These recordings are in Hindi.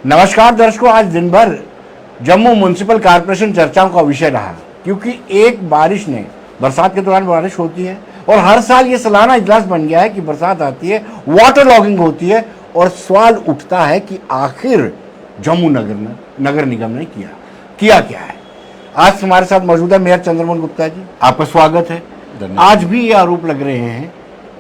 नमस्कार दर्शकों, आज दिन भर जम्मू म्युनिसिपल कॉर्पोरेशन चर्चाओं का विषय रहा, क्योंकि एक बारिश ने, बरसात के दौरान बारिश होती है और हर साल ये सालाना इजलास बन गया है कि बरसात आती है, वाटर लॉगिंग होती है और सवाल उठता है कि आखिर जम्मू नगर निगम ने किया क्या है। आज हमारे साथ मौजूद है मेयर चंद्रमोहन गुप्ता जी, आपका स्वागत है। आज भी ये आरोप लग रहे हैं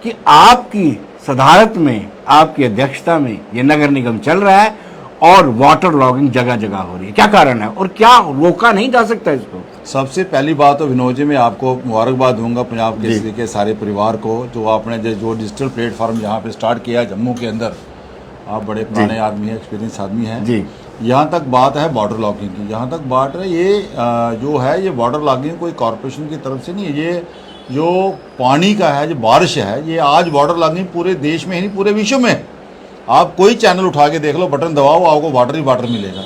कि आपकी सदारत में, आपकी अध्यक्षता में ये नगर निगम चल रहा है और वाटर लॉगिंग जगह जगह हो रही है। क्या कारण है और क्या रोका नहीं जा सकता इसको? सबसे पहली बात तो विनोद जी, मैं आपको मुबारकबाद दूंगा पंजाब केसरी के सारे परिवार को, जो आपने जो डिजिटल प्लेटफॉर्म यहाँ पे स्टार्ट किया है जम्मू के अंदर। आप बड़े पुराने आदमी हैं, एक्सपीरियंस आदमी हैं जी। यहाँ तक बात है वाटर लॉगिंग की, यहाँ तक बात है ये जो है ये वाटर लॉगिंग कोई कॉरपोरेशन की तरफ से नहीं है। ये जो पानी का है, जो बारिश है, ये आज वाटर लॉगिंग पूरे देश में ही नहीं पूरे विश्व में। आप कोई चैनल उठा के देख लो, बटन दबाओ, आपको वाटर ही वाटर मिलेगा।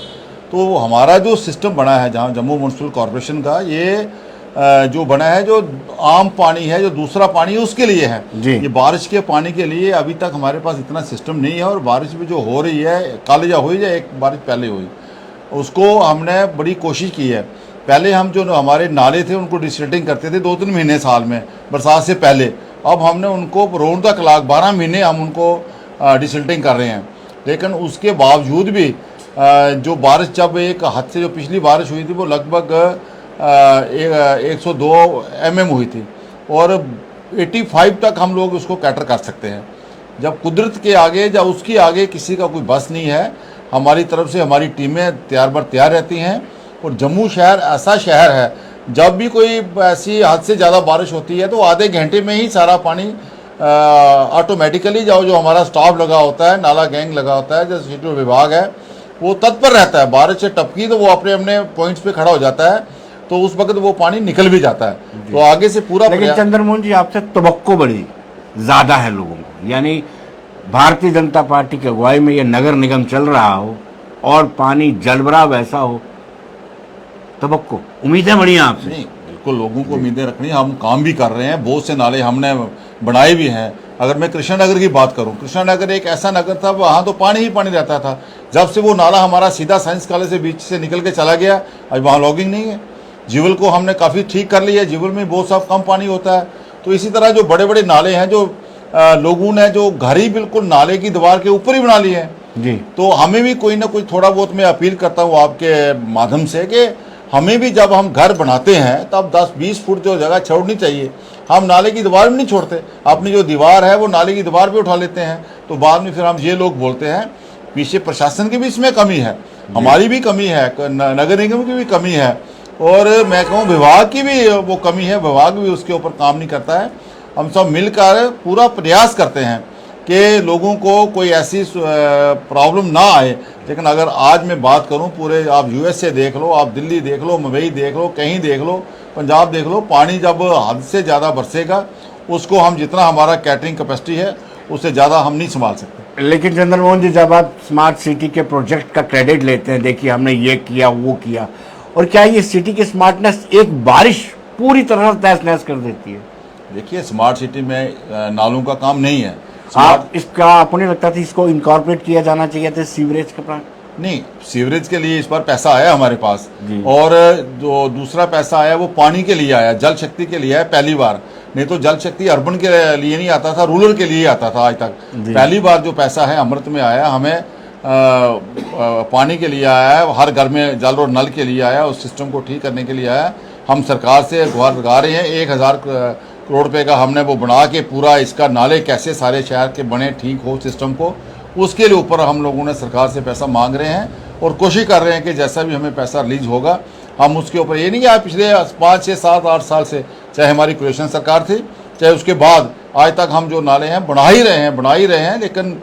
तो हमारा जो सिस्टम बना है जहाँ जम्मू म्युनिसिपल कॉरपोरेशन का, ये जो बना है, जो आम पानी है, जो दूसरा पानी है, उसके लिए है। ये बारिश के पानी के लिए अभी तक हमारे पास इतना सिस्टम नहीं है। और बारिश भी जो हो रही है, कल या हुई या एक बारिश पहले हुई, उसको हमने बड़ी कोशिश की है। पहले हम जो हमारे नाले थे उनको डिसिल्टिंग करते थे 2-3 महीने साल में, बरसात से पहले। अब हमने उनको रोड द क्लॉक 12 महीने हम उनको डिसिल्टिंग कर रहे हैं। लेकिन उसके बावजूद भी जो बारिश, जब एक हद से जो पिछली बारिश हुई थी वो लगभग 102 mm हुई थी और 85 तक हम लोग उसको कैटर कर सकते हैं। जब कुदरत के आगे, जब उसकी आगे किसी का कोई बस नहीं है। हमारी तरफ से हमारी टीमें तैयार रहती हैं। और जम्मू शहर ऐसा शहर है, जब भी कोई ऐसी हद से ज़्यादा बारिश होती है तो आधे घंटे में ही सारा पानी ऑटोमेटिकली जो हमारा स्टाफ लगा होता है, नाला गैंग लगा होता है, जो सिटी विभाग है, वो तत्पर रहता है। बारिश से टपकी तो वो अपने अपने पॉइंट्स पे खड़ा हो जाता है, तो उस वक्त वो पानी निकल भी जाता है। तो आगे से पूरा। लेकिन चंद्रमोहन जी, आपसे तवक्को बड़ी ज़्यादा है लोगों को, यानी भारतीय जनता पार्टी की अगुवाई में ये नगर निगम चल रहा हो और पानी जलभरा वैसा हो, तवक्को, उम्मीदें बड़ी हैं आपसे? नहीं, बिल्कुल लोगों को उम्मीदें रखनी। हम काम भी कर रहे हैं, बहुत से नाले हमने बनाए भी हैं। अगर मैं कृष्णानगर की बात करूं, कृष्णानगर एक ऐसा नगर था, वहाँ तो पानी ही पानी रहता था। जब से वो नाला हमारा सीधा साइंस कॉलेज से बीच से निकल के चला गया, आज वहाँ लॉगिंग नहीं है। जीवल को हमने काफ़ी ठीक कर लिया, जीवल में बहुत सा कम पानी होता है। तो इसी तरह जो बड़े बड़े नाले हैं, जो लोगों ने जो घर ही बिल्कुल नाले की दीवार के ऊपर ही बना लिए हैं जी, तो हमें भी कोई ना कोई थोड़ा बहुत, मैं अपील करता हूँ आपके माध्यम से कि हमें भी जब हम घर बनाते हैं तब 10-20 फुट जो जगह छोड़नी चाहिए। हम नाले की दीवार में नहीं छोड़ते, अपनी जो दीवार है वो नाले की दीवार पे उठा लेते हैं। तो बाद में फिर हम ये लोग बोलते हैं, पीछे प्रशासन की भी इसमें कमी है, हमारी भी कमी है, नगर निगम की भी कमी है, और मैं कहूँ विभाग की भी वो कमी है। विभाग भी उसके ऊपर काम नहीं करता है। हम सब मिलकर पूरा प्रयास करते हैं कि लोगों को कोई ऐसी प्रॉब्लम ना आए। लेकिन अगर आज मैं बात करूं, पूरे आप USA देख लो, आप दिल्ली देख लो, मुंबई देख लो, कहीं देख लो, पंजाब देख लो, पानी जब हद से ज़्यादा बरसेगा, उसको हम जितना हमारा कैटरिंग कैपेसिटी है उससे ज़्यादा हम नहीं संभाल सकते। लेकिन चंद्रमोहन जी, जब आप स्मार्ट सिटी के प्रोजेक्ट का क्रेडिट लेते हैं, देखिए हमने ये किया वो किया, और क्या ये सिटी की स्मार्टनेस एक बारिश पूरी तरह से तहस नहस कर देती है? देखिए, स्मार्ट सिटी में नालों का काम नहीं है। आप इसका, आपको नहीं लगता था इसको इनकॉर्पोरेट किया जाना चाहिए था सीवरेज का प्लांट? नहीं, सीवरेज के लिए इस बार पैसा आया हमारे पास, और जो दूसरा पैसा आया वो पानी के लिए आया, जल शक्ति के लिए आया पहली बार। नहीं तो जल शक्ति अर्बन के लिए नहीं आता था, रूरल के लिए आता था आज तक। पहली बार जो पैसा है अमृत में आया, हमें पानी के लिए आया है, हर घर में जल और नल के लिए आया, उस सिस्टम को ठीक करने के लिए आया। हम सरकार से गुहार लगा रहे हैं, 1000 करोड़ रुपए का हमने वो बना के पूरा इसका नाले कैसे सारे शहर के बने, ठीक हो सिस्टम को, उसके लिए ऊपर हम लोगों ने सरकार से पैसा मांग रहे हैं और कोशिश कर रहे हैं कि जैसा भी हमें पैसा रिलीज होगा हम उसके ऊपर। ये नहीं कि पिछले 5, 6, 7, 8 साल से, चाहे हमारी कोएलिशन सरकार थी, चाहे उसके बाद आज तक हम जो नाले हैं बना ही रहे हैं, लेकिन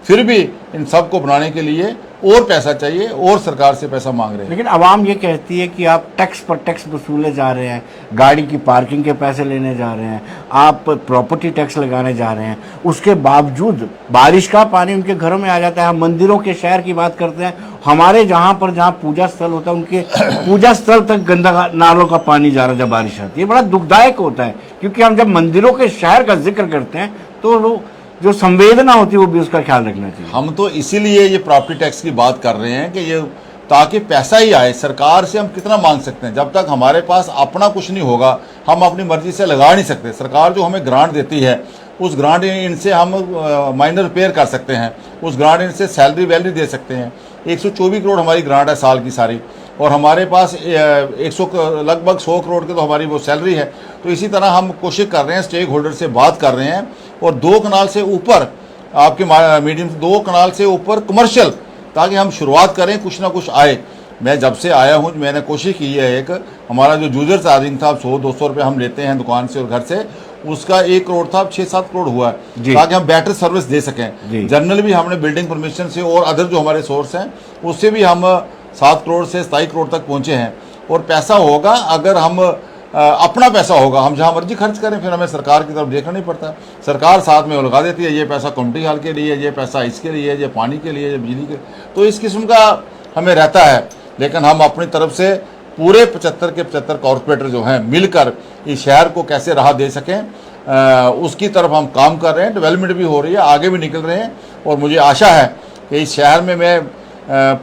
फिर भी इन सब को बनाने के लिए और पैसा चाहिए और सरकार से पैसा मांग रहे हैं। लेकिन आवाम ये कहती है कि आप टैक्स पर टैक्स वसूले जा रहे हैं, गाड़ी की पार्किंग के पैसे लेने जा रहे हैं, आप प्रॉपर्टी टैक्स लगाने जा रहे हैं, उसके बावजूद बारिश का पानी उनके घरों में आ जाता है। हम मंदिरों के शहर की बात करते हैं, हमारे जहाँ पूजा स्थल होता है, उनके पूजा स्थल तक गंदा नालों का पानी जा रहा है जब बारिश आती है। बड़ा दुखदायक होता है, क्योंकि हम जब मंदिरों के शहर का जिक्र करते हैं तो जो संवेदना होती है वो भी उसका ख्याल रखना चाहिए। हम तो इसीलिए ये प्रॉपर्टी टैक्स की बात कर रहे हैं कि ये ताकि पैसा ही आए। सरकार से हम कितना मांग सकते हैं? जब तक हमारे पास अपना कुछ नहीं होगा हम अपनी मर्जी से लगा नहीं सकते। सरकार जो हमें ग्रांट देती है उस ग्रांट इनसे हम माइनर रिपेयर कर सकते हैं, उस ग्रांट इनसे सैलरी वैलरी दे सकते हैं। 124 करोड़ हमारी ग्रांट है साल की सारी, और हमारे पास 100 लगभग 100 करोड़ की तो हमारी वो सैलरी है। तो इसी तरह हम कोशिश कर रहे हैं, स्टेक होल्डर से बात कर रहे हैं, और 2 कनाल से ऊपर आपके मीडियम 2 कनाल से ऊपर कमर्शियल, ताकि हम शुरुआत करें, कुछ ना कुछ आए। मैं जब से आया हूँ मैंने कोशिश की है, एक हमारा जो यूजर चार्जिंग था 100-200 रुपये हम लेते हैं दुकान से और घर से, उसका 1 करोड़ था, अब 6-7 करोड़ हुआ है, ताकि हम बेटर सर्विस दे सकें। जनरल भी हमने बिल्डिंग परमिशन से और अदर जो हमारे सोर्स हैं उससे भी हम 7 करोड़ से 27 करोड़ तक पहुँचे हैं। और पैसा होगा, अगर हम अपना पैसा होगा, हम जहाँ मर्जी खर्च करें, फिर हमें सरकार की तरफ देखना नहीं पड़ता। सरकार साथ में लगा देती है, ये पैसा कम्युनिटी हॉल के लिए, ये पैसा इसके लिए, ये पानी के लिए, ये बिजली के, तो इस किस्म का हमें रहता है। लेकिन हम अपनी तरफ से पूरे 75 के 75 कॉरपोरेटर जो हैं मिलकर इस शहर को कैसे राह दे सकें, उसकी तरफ हम काम कर रहे हैं। डेवलपमेंट भी हो रही है, आगे भी निकल रहे हैं, और मुझे आशा है कि इस शहर में मैं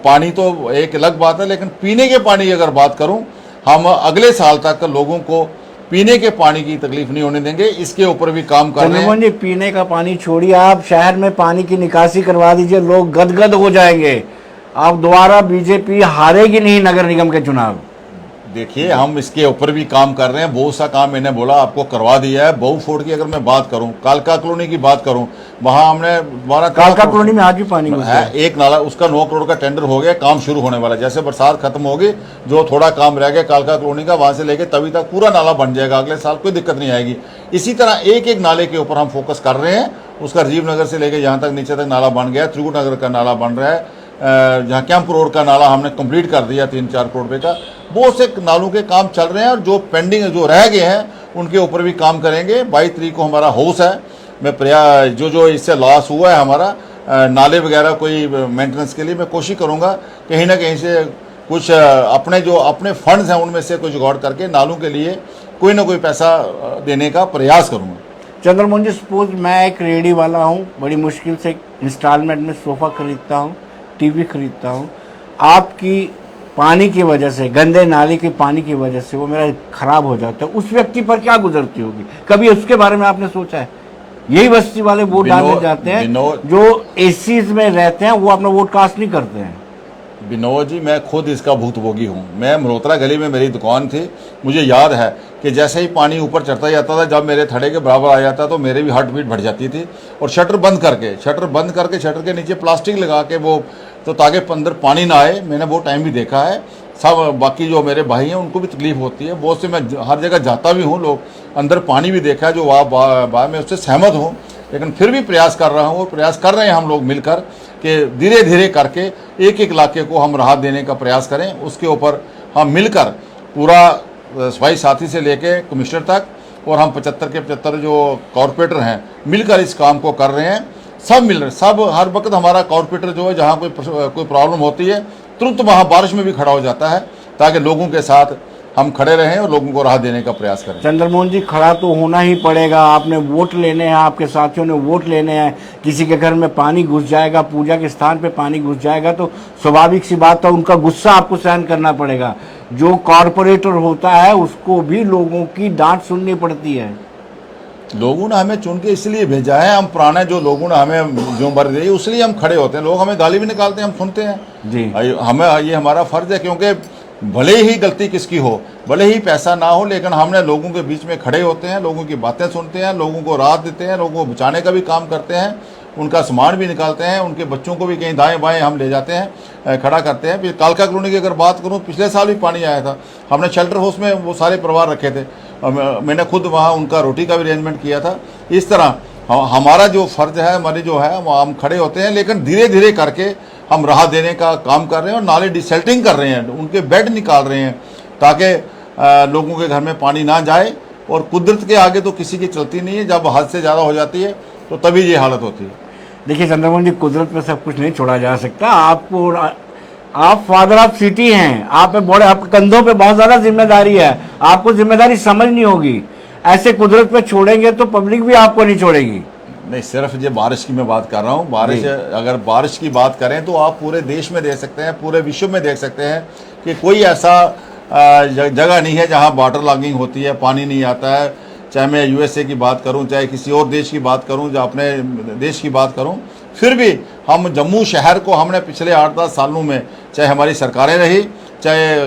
पानी तो एक अलग बात है, लेकिन पीने के पानी की अगर बात करूं, हम अगले साल तक लोगों को पीने के पानी की तकलीफ नहीं होने देंगे। इसके ऊपर भी काम कर रहे हैं। जी, पीने का पानी छोड़िए, आप शहर में पानी की निकासी करवा दीजिए, लोग गदगद हो जाएंगे। आप दोबारा बीजेपी हारेगी नहीं नगर निगम के चुनाव। देखिए, हम इसके ऊपर भी काम कर रहे हैं। बहुत सा काम मैंने बोला आपको करवा दिया है। बहुफोर्ड की अगर मैं बात करूं, कालका कॉलोनी की बात करूं, वहां हमने कालका कॉलोनी में आज भी पानी है, एक नाला, उसका 9 करोड़ का टेंडर हो गया, काम शुरू होने वाला है। जैसे बरसात खत्म होगी, जो थोड़ा काम रह गया कालका कॉलोनी का, वहां से लेके तभी तक पूरा नाला बन जाएगा, अगले साल कोई दिक्कत नहीं आएगी। इसी तरह एक एक नाले के ऊपर हम फोकस कर रहे हैं। उसका राजीव नगर से लेके यहाँ तक नीचे तक नाला बन गया, त्रिकुट नगर का नाला बन रहा है, जहाँ कैंप रोड का नाला हमने कंप्लीट कर दिया 3-4 करोड़ रुपये का। बहुत से नालों के काम चल रहे हैं, और जो पेंडिंग जो रह गए हैं उनके ऊपर भी काम करेंगे। 22 तारीख को हमारा हाउस है, मैं जो इससे लॉस हुआ है हमारा नाले वगैरह कोई मेंटेनेंस के लिए, मैं कोशिश करूँगा कहीं ना कहीं से कुछ अपने फंड्स हैं उनमें से कुछ जुगाड़ करके नालों के लिए कोई ना कोई पैसा देने का प्रयास करूँगा। चंद्रमोहन जी, सपोज मैं एक रेडी वाला हूँ, बड़ी मुश्किल से इंस्टॉलमेंट में सोफ़ा खरीदता हूँ, टीवी खरीदता हूँ, आपकी पानी की वजह से, गंदे नाले के पानी की वजह से वो मेरा ख़राब हो जाता है, उस व्यक्ति पर क्या गुजरती होगी? कभी उसके बारे में आपने सोचा है? यही बस्ती वाले वोट डालने जाते हैं, जो एसीज में रहते हैं वो अपना वोट कास्ट नहीं करते हैं। विनोद जी, मैं खुद इसका भुक्तभोगी हूँ। मैं मल्होत्रा गली में मेरी दुकान थी, मुझे याद है कि जैसे ही पानी ऊपर चढ़ता जाता था, जब मेरे थड़े के बराबर आ जाता तो मेरे भी हार्ट बीट बढ़ जाती थी। और शटर बंद करके शटर के नीचे प्लास्टिक लगा के वो, तो ताकि अंदर पानी ना आए। मैंने वो टाइम भी देखा है। सब बाकी जो मेरे भाई हैं उनको भी तकलीफ होती है, बहुत से मैं हर जगह जाता भी हूँ, लोग अंदर पानी भी देखा है, जो मैं उससे सहमत हूँ। लेकिन फिर भी प्रयास कर रहा हूँ, और प्रयास कर रहे हैं हम लोग मिलकर कि धीरे धीरे करके एक एक इलाके को हम राहत देने का प्रयास करें। उसके ऊपर हम मिलकर पूरा सफाई साथी से लेके कमिश्नर तक, और हम 75 के 75 जो कॉरपोरेटर हैं मिलकर इस काम को कर रहे हैं। सब मिल रहे, सब हर वक्त हमारा कॉरपोरेटर जो है, जहाँ कोई प्रॉब्लम होती है तुरंत वहाँ बारिश में भी खड़ा हो जाता है, ताकि लोगों के साथ हम खड़े रहें और लोगों को राहत देने का प्रयास करें। चंद्रमोहन जी, खड़ा तो होना ही पड़ेगा। आपने वोट लेने हैं, आपके साथियों ने वोट लेने हैं। किसी के घर में पानी घुस जाएगा, पूजा के स्थान पे पानी घुस जाएगा, तो स्वाभाविक सी बात है उनका गुस्सा आपको सहन करना पड़ेगा। जो कॉरपोरेटर होता है उसको भी लोगों की डांट सुननी पड़ती है। लोगों ने हमें चुन के इसलिए भेजा है, हम पुराने जो लोगों ने हमें जिम्मेदारी दी उसलिए हम खड़े होते हैं। लोग हमें गाली भी निकालते हैं, हम सुनते हैं जी। हमें ये हमारा फर्ज है, क्योंकि भले ही गलती किसकी हो, भले ही पैसा ना हो, लेकिन हमने लोगों के बीच में खड़े होते हैं, लोगों की बातें सुनते हैं, लोगों को राहत देते हैं, लोगों को बचाने का भी काम करते हैं, उनका सामान भी निकालते हैं, उनके बच्चों को भी कहीं दाएं बाएं हम ले जाते हैं, खड़ा करते हैं। फिर कालका कॉलोनी की अगर बात करूं, पिछले साल भी पानी आया था, हमने शेल्टर हाउस में वो सारे परिवार रखे थे, मैंने खुद वहाँ उनका रोटी का भी अरेंजमेंट किया था। इस तरह हमारा जो फ़र्ज है, हमारे जो है वो हम खड़े होते हैं, लेकिन धीरे धीरे करके हम राहत देने का काम कर रहे हैं, और नाले डिसेल्टिंग कर रहे हैं, उनके बेड निकाल रहे हैं, ताकि लोगों के घर में पानी ना जाए। और कुदरत के आगे तो किसी की चलती नहीं है, जब हद से ज़्यादा हो जाती है तो तभी ये हालत होती है। देखिए चंद्रमोहन जी, कुदरत पे सब कुछ नहीं छोड़ा जा सकता। आप फादर ऑफ सिटी हैं, आप बड़े, आपके कंधों पे बहुत ज़्यादा जिम्मेदारी है, आपको जिम्मेदारी समझनी होगी। ऐसे कुदरत पे छोड़ेंगे तो पब्लिक भी आपको नहीं छोड़ेगी। नहीं, सिर्फ ये बारिश की मैं बात कर रहा हूँ। बारिश, अगर बारिश की बात करें तो आप पूरे देश में देख सकते हैं, पूरे विश्व में देख सकते हैं कि कोई ऐसा जगह नहीं है जहाँ वाटर लॉगिंग होती है, पानी नहीं आता है। चाहे मैं यूएसए की बात करूं, चाहे किसी और देश की बात करूं, या अपने देश की बात करूं, फिर भी हम जम्मू शहर को हमने पिछले 8-10 सालों में, चाहे हमारी सरकारें रही, चाहे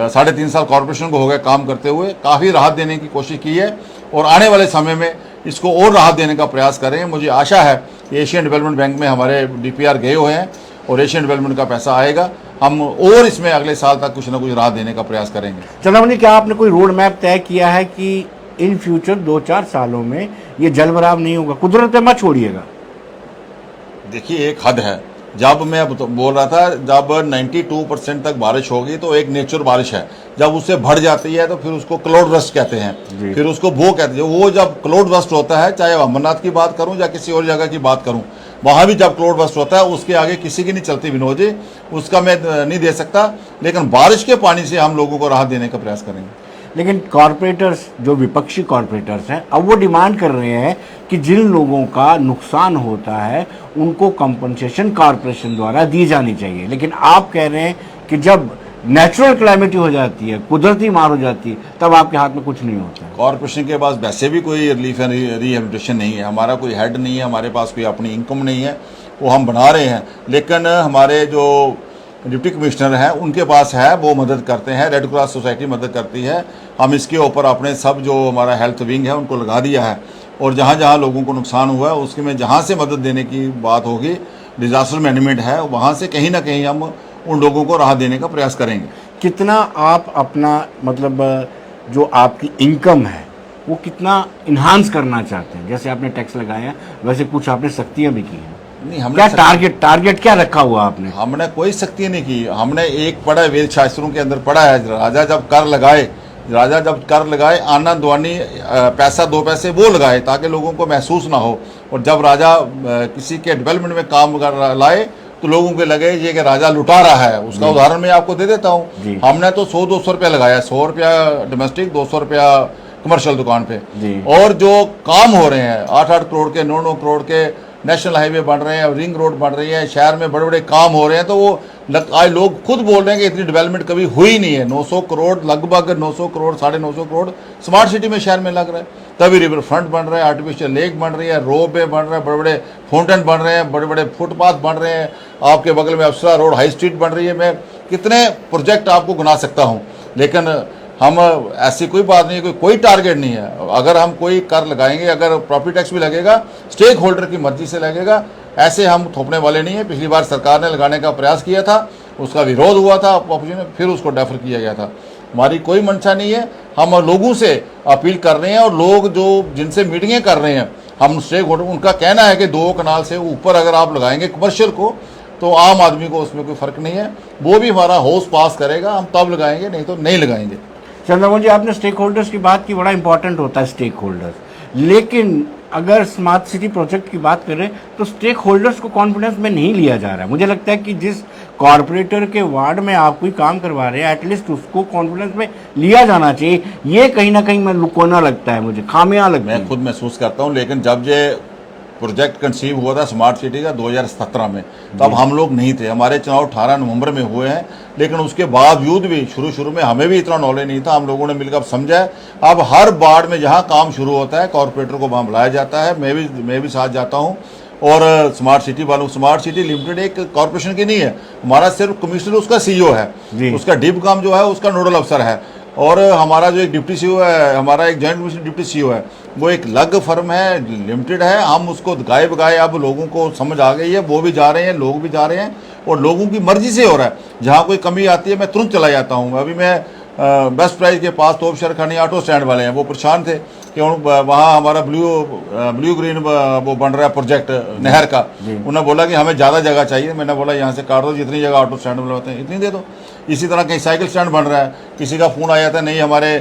3.5 साल कॉरपोरेशन को हो गए काम करते हुए, काफ़ी राहत देने की कोशिश की है और आने वाले समय में इसको और राहत देने का प्रयास करेंगे। मुझे आशा है कि एशियन डेवलपमेंट बैंक में हमारे डीपीआर गए हुए हैं और एशियन डेवलपमेंट का पैसा आएगा, हम और इसमें अगले साल तक कुछ ना कुछ राहत देने का प्रयास करेंगे। चंद्रमणि, क्या आपने कोई रोड मैप तय किया है कि इन फ्यूचर 2-4 सालों में ये जलभराव नहीं होगा? कुदरत पे मत छोड़िएगा। देखिए, एक हद है। जब मैं बोल रहा था, जब 92% तक बारिश होगी तो एक नेचुरल बारिश है। जब उससे बढ़ जाती है तो फिर उसको क्लाउड रस्ट कहते हैं, फिर उसको वो कहते हैं। वो जब क्लाउड रस्ट होता है, चाहे अमरनाथ की बात करूं या किसी और जगह की बात करूं, वहां भी जब क्लाउड बस्ट होता है, उसके आगे किसी की नहीं चलती विनोद जी, उसका मैं नहीं दे सकता। लेकिन बारिश के पानी से हम लोगों को राहत देने का प्रयास करेंगे। लेकिन कॉरपोरेटर्स, जो विपक्षी कॉरपोरेटर्स हैं, अब वो डिमांड कर रहे हैं कि जिन लोगों का नुकसान होता है उनको कंपनसेशन कॉरपोरेशन द्वारा दी जानी चाहिए। लेकिन आप कह रहे हैं कि जब नेचुरल क्लैमिटी हो जाती है, कुदरती मार हो जाती है, तब आपके हाथ में कुछ नहीं होता है। कॉरपोरेशन के पास वैसे भी कोई रिलीफ एंड रिहेबिलिटेशन नहीं है, हमारा कोई हेड नहीं है, हमारे पास कोई अपनी इनकम नहीं है, वो हम बना रहे हैं। लेकिन हमारे जो डिप्टी कमिश्नर हैं उनके पास है, वो मदद करते हैं, रेड क्रॉस सोसाइटी मदद करती है। हम इसके ऊपर अपने सब जो हमारा हेल्थ विंग है उनको लगा दिया है और जहाँ जहाँ लोगों को नुकसान हुआ है उसके में जहाँ से मदद देने की बात होगी, डिजास्टर मैनेजमेंट है, वहाँ से कहीं ना कहीं हम उन लोगों को राहत देने का प्रयास करेंगे। कितना आप अपना, मतलब जो आपकी इनकम है वो कितना इन्हांस करना चाहते हैं? जैसे आपने टैक्स लगाया है, वैसे कुछ आपने सख्तियाँ भी की हैं। नहीं, हमने क्या टारगेट क्या रखा हुआ आपने? हमने कोई सख्ती नहीं की। हमने एक पढ़ा है, वेद शास्त्रों के अंदर पढ़ा है, राजा जब कर लगाए आनंद वानी पैसा 2 पैसे वो लगाए ताकि लोगों को महसूस ना हो। और जब राजा किसी के डेवलपमेंट में काम कर लाए तो लोगों को लगे ये कि राजा लुटा रहा है। उसका उदाहरण मैं आपको दे देता हूँ। हमने तो 100-200 रुपया लगाया, 100 रुपया डोमेस्टिक, 200 रुपया कमर्शियल दुकान पे। और जो काम हो रहे हैं 8-8 करोड़ के, 9-9 करोड़ के नेशनल हाईवे बन रहे हैं, रिंग रोड बन रही है, शहर में बड़े बड़े काम हो रहे हैं, तो वो आज लोग खुद बोल रहे हैं कि इतनी डेवलपमेंट कभी हुई नहीं है। 900 करोड़, लगभग 900 करोड़, 950 करोड़ स्मार्ट सिटी में शहर में लग रहा है। तभी रिवर फ्रंट बन रहा है, आर्टिफिशियल लेक बन रही है, रोपवे बन रहा है, बड़े बड़े फाउंटेन बन रहे हैं, बड़े बड़े फुटपाथ बन रहे हैं। आपके बगल में अफसरा रोड, हाई स्ट्रीट बन रही है। मैं कितने प्रोजेक्ट आपको गिना सकता हूँ। लेकिन हम ऐसी कोई बात नहीं है, कोई टारगेट नहीं है। अगर हम कोई कर लगाएंगे, अगर प्रॉपर्टी टैक्स भी लगेगा, स्टेक होल्डर की मर्जी से लगेगा, ऐसे हम थोपने वाले नहीं है। पिछली बार सरकार ने लगाने का प्रयास किया था, उसका विरोध हुआ था अपोजिशन में, फिर उसको डेफर किया गया था। हमारी कोई मंशा नहीं है। हम लोगों से अपील कर रहे हैं और लोग जो जिनसे मीटिंगें कर रहे हैं, हम स्टेक होल्डर, उनका कहना है कि 2 कनाल से ऊपर अगर आप लगाएंगे कमर्शियल को तो आम आदमी को उसमें कोई फर्क नहीं है। वो भी हमारा हाउस पास करेगा, हम तब लगाएंगे, नहीं तो नहीं लगाएंगे। चंद्रमोहन जी, आपने स्टेक होल्डर्स की बात की, बड़ा इंपॉर्टेंट होता है स्टेक होल्डर्स। लेकिन अगर स्मार्ट सिटी प्रोजेक्ट की बात करें तो स्टेक होल्डर्स को कॉन्फिडेंस में नहीं लिया जा रहा है। मुझे लगता है कि जिस कॉरपोरेटर के वार्ड में आप कोई काम करवा रहे हैं, एटलीस्ट उसको कॉन्फिडेंस में लिया जाना चाहिए। ये कहीं ना कहीं मैं लुकोना लगता है, मुझे खामियां लगती है। मैं खुद महसूस करता हूँ। लेकिन जब ये प्रोजेक्ट कंसीव हुआ था स्मार्ट सिटी का 2017 में, तब हम लोग नहीं थे। हमारे चुनाव 18 नवंबर में हुए हैं। लेकिन उसके बावजूद भी शुरू में हमें भी इतना नॉलेज नहीं था। हम लोगों ने मिलकर समझा है। अब हर वार्ड में जहां काम शुरू होता है कॉरपोरेटर को वहां बुलाया जाता है। मैं भी साथ जाता हूं। और स्मार्ट सिटी वालों, स्मार्ट सिटी लिमिटेड एक कॉरपोरेशन की नहीं है, हमारा सिर्फ कमिश्नर उसका सीईओ है, उसका डिप काम जो है उसका नोडल अफसर है। और हमारा जो एक डिप्टी सीईओ है, हमारा एक जॉइंट कमिश्नर डिप्टी सीईओ है, वो एक अलग फर्म है, लिमिटेड है। हम उसको गाए बगाए अब लोगों को समझ आ गई है, वो भी जा रहे हैं, लोग भी जा रहे हैं और लोगों की मर्जी से हो रहा है। जहाँ कोई कमी आती है मैं तुरंत चला जाता हूँ। अभी मैं बेस्ट प्राइस के पास तोप शरखानी ऑटो स्टैंड वाले हैं, वो परेशान थे कि वहाँ हमारा ब्लू ग्रीन वो बन रहा है प्रोजेक्ट नहर का। उन्होंने बोला कि हमें ज़्यादा जगह चाहिए। मैंने बोला यहाँ से काट दो, जितनी जगह ऑटो स्टैंड में होते हैं इतनी दे दो। इसी तरह कहीं साइकिल स्टैंड बन रहा है, किसी का फ़ोन आ जाता है, नहीं हमारे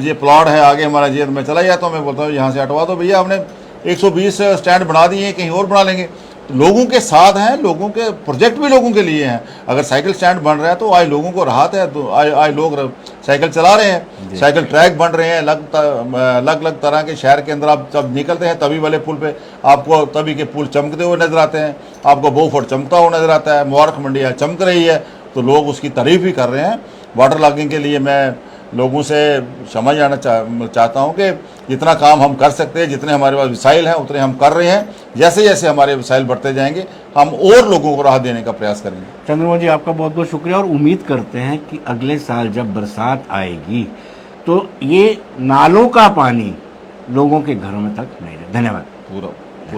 ये प्लॉट है आगे हमारा, ये मैं चला जाता हूँ। मैं बोलता हूँ यहाँ से हटवा दो भैया, हमने 120 स्टैंड बना दिए हैं, कहीं और बना लेंगे। लोगों के साथ हैं, लोगों के प्रोजेक्ट भी लोगों के लिए हैं। अगर साइकिल स्टैंड बन रहा है तो आज लोगों को राहत है, तो आज लोग साइकिल चला रहे हैं, साइकिल ट्रैक बन रहे हैं, अलग अलग तरह के शहर के अंदर आप जब निकलते हैं तभी वाले पुल पे आपको तभी के पुल चमकते हुए नजर आते हैं, आपको बोफोर्ट चमकता हुआ नजर आता है, मुबारक मंडी चमक रही है, तो लोग उसकी तारीफ भी कर रहे हैं। वाटर लॉगिंग के लिए मैं लोगों से समझ आना चाहता हूं कि जितना काम हम कर सकते हैं, जितने हमारे पास वसाइल हैं उतने हम कर रहे हैं। जैसे जैसे हमारे वसाइल बढ़ते जाएंगे हम और लोगों को राहत देने का प्रयास करेंगे। चंद्रमा जी, आपका बहुत बहुत शुक्रिया और उम्मीद करते हैं कि अगले साल जब बरसात आएगी तो ये नालों का पानी लोगों के घरों में तक नहीं रहे। धन्यवाद। पूरा